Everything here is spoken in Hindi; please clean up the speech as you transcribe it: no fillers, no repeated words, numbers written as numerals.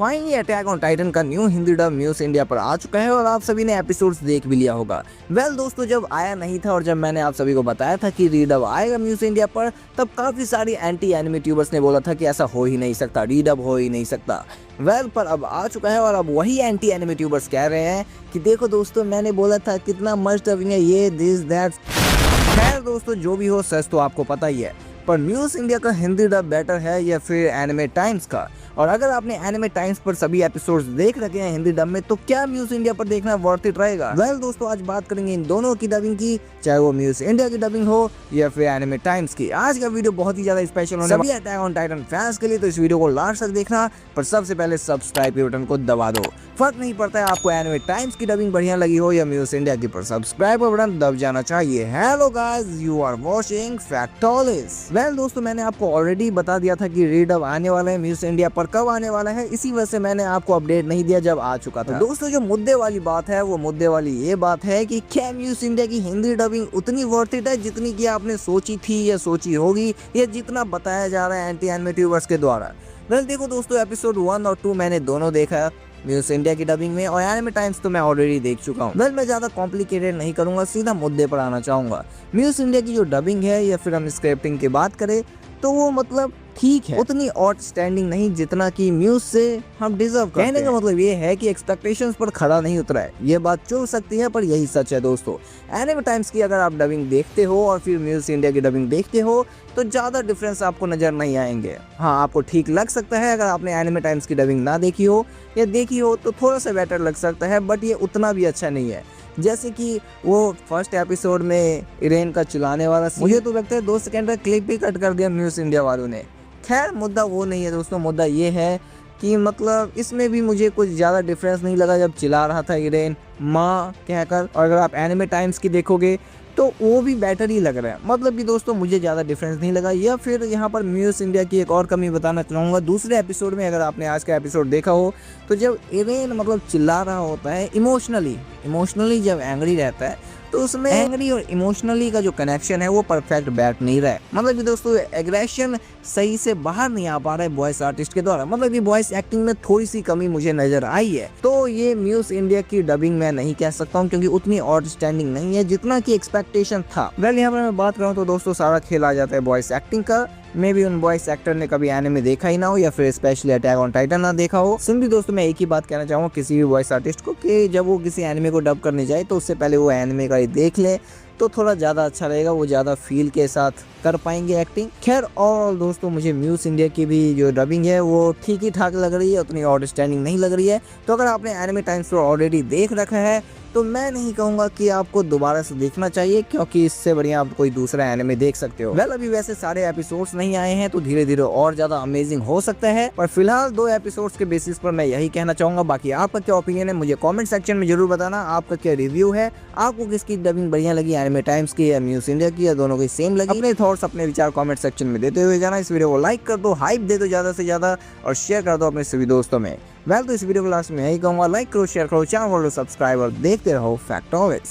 फाइनली अटैक ऑन टाइटन का new Hindi dub news India पर आ चुका है और आप सभी ने एपिसोड्स देख भी लिया होगा। दोस्तों, जब आया नहीं था और जब मैंने आप सभी को बताया था कि रीडब आएगा न्यूज़ इंडिया पर, तब काफ़ी सारी एंटी एनिमे ट्यूबर्स ने बोला था कि ऐसा हो ही नहीं सकता, रीडब हो ही नहीं सकता। पर अब आ चुका है और अब वही एंटी एनिमे ट्यूबर्स कह रहे हैं कि देखो दोस्तों, मैंने बोला था कितना मस्त डबिंग है, ये दिस दैट। खैर दोस्तों, जो भी हो सच तो आपको पता ही है, पर न्यूज़ इंडिया का हिंदी डब बेटर है या फिर एनिमे टाइम्स का? और अगर आपने एनिमे टाइम्स पर सभी एपिसोड्स देख रखे हैं हिंदी डब में, तो क्या न्यूज़ इंडिया पर देखना वर्थ इट रहेगा? दोस्तों, आज बात करेंगे इन दोनों की डबिंग की, चाहे वो न्यूज़ इंडिया की डबिंग हो या फिर एनिमे टाइम्स की। आज का वीडियो बहुत ही ज्यादा स्पेशल होने सभी अटैक ऑन टाइटन फैंस के लिए, तो इस वीडियो को लास्ट तक देखना। पर सबसे पहले सब्सक्राइब के बटन को दबा दो। फर्क नहीं पड़ता है आपको एनिमे टाइम्स की डबिंग बढ़िया लगी हो या न्यूज़ इंडिया की, पर सब्सक्राइब का बटन दब जाना चाहिए। Hello guys, you are watching Factolis. दोस्तों, मैंने आपको ऑलरेडी बता दिया था कि रीडब आने वाला है न्यूज़ इंडिया पर, कब आने वाला है, इसी वजह से मैंने आपको अपडेट नहीं दिया जब आ चुका था। दोस्तों, जो मुद्दे वाली बात है वो मुद्दे वाली ये बात है कि क्या न्यूज़ इंडिया की हिंदी डबिंग उतनी वर्थ इट है जितनी कि आपने सोची थी या सोची होगी, या जितना बताया जा रहा है एंटी एनिमे ट्यूबर्स के द्वारा? देखो दोस्तों, एपिसोड 1 और 2 मैंने दोनों देखा न्यूज़ इंडिया की डबिंग में, और एनिमे टाइम्स तो मैं ऑलरेडी देख चुका हूँ। मैं ज़्यादा कॉम्प्लिकेटेड नहीं करूँगा, सीधा मुद्दे पर आना चाहूँगा। न्यूज़ इंडिया की जो डबिंग है या फिर हम स्क्रिप्टिंग की बात करें तो वो मतलब ठीक है, उतनी आउटस्टैंडिंग नहीं जितना कि न्यूज़ से हम डिजर्व करते हैं। कहने का मतलब ये है कि एक्सपेक्टेशंस पर खड़ा नहीं उतरा है। ये बात चुभ सकती है पर यही सच है दोस्तों। एनिमे टाइम्स की अगर आप डबिंग देखते हो और फिर न्यूज़ इंडिया की डबिंग देखते हो तो ज़्यादा डिफरेंस आपको नज़र नहीं आएंगे। हाँ, आपको ठीक लग सकता है अगर आपने एनिमे टाइम्स की डबिंग ना देखी हो या देखी हो तो थोड़ा सा बेटर लग सकता है, बट ये उतना भी अच्छा नहीं है। जैसे कि वो फर्स्ट एपिसोड में इरेन का चिल्लाने वाला सीन, मुझे तो लगता है 2 सेकंड का क्लिप भी कट कर दिया न्यूज़ इंडिया वालों ने। खैर, मुद्दा वो नहीं है दोस्तों, मुद्दा ये है कि मतलब इसमें भी मुझे कुछ ज़्यादा डिफरेंस नहीं लगा जब चिल्ला रहा था इरेन माँ कहकर। और अगर आप एनिमे टाइम्स की देखोगे तो वो भी बेटर ही लग रहा है। मतलब कि दोस्तों, मुझे ज़्यादा डिफरेंस नहीं लगा। या फिर यहाँ पर न्यूज़ इंडिया की एक और कमी बताना चाहूँगा। दूसरे एपिसोड में अगर आपने आज का एपिसोड देखा हो तो जब इरेन मतलब चिल्ला रहा होता है इमोशनली जब एंग्री रहता है, तो उसमें एंग्री और इमोशनली का जो कनेक्शन है वो परफेक्ट बैठ नहीं रहा है। मतलब कि दोस्तों, एग्रेशन सही से बाहर नहीं आ पा रहा है वॉइस आर्टिस्ट के द्वारा। मतलब कि वॉइस एक्टिंग में थोड़ी सी कमी मुझे नजर आई है। तो ये न्यूज़ इंडिया की डबिंग मैं नहीं कह सकता हूँ क्योंकि उतनी आउटस्टैंडिंग नहीं है जितना की एक्सपेक्टेशन था। यहाँ पर मैं बात करूँ तो दोस्तों, सारा खेल आ जाता है वॉइस एक्टिंग का। मे भी उन वॉइस एक्टर ने कभी एनिमे देखा ही ना हो या फिर स्पेशली अटैक ऑन टाइटन ना देखा हो। सिंपली दोस्तों, मैं एक ही बात कहना चाहूँगा किसी भी वॉइस आर्टिस्ट को कि जब वो किसी एनिमे को डब करने जाए तो उससे पहले वो एनिमे का ही देख ले तो थोड़ा ज़्यादा अच्छा रहेगा, वो ज़्यादा फील के साथ कर पाएंगे एक्टिंग। खैर, और दोस्तों, मुझे न्यूज़ इंडिया की भी जो डबिंग है वो ठीक ही ठाक लग रही है, उतनी आउटस्टैंडिंग नहीं लग रही है। तो अगर आपने एनिमे टाइम्स को ऑलरेडी देख रखा है तो मैं नहीं कहूँगा कि आपको दोबारा से देखना चाहिए, क्योंकि इससे बढ़िया आप कोई दूसरा एनिमे देख सकते हो। अभी वैसे सारे एपिसोड्स नहीं आए हैं तो धीरे धीरे और ज़्यादा अमेजिंग हो सकता है, पर फिलहाल 2 एपिसोड्स के बेसिस पर मैं यही कहना चाहूँगा। बाकी आपका क्या ओपिनियन है मुझे कॉमेंट सेक्शन में जरूर बताना। आपका क्या रिव्यू है, आपको किसकी डबिंग बढ़िया लगी, एनिमे टाइम्स की या न्यूज़ इंडिया की, या दोनों की सेम लगी? अपने थॉट्स, अपने विचार कमेंट सेक्शन में देते हुए जाना। इस वीडियो को लाइक कर दो, हाइप दे दो ज़्यादा से ज़्यादा, और शेयर कर दो अपने सभी दोस्तों में। तो इस वीडियो को लास्ट में यही कहूँगा, लाइक करो, शेयर करो, चैनल को सब्सक्राइब और देखते रहो फैक्टोलिस।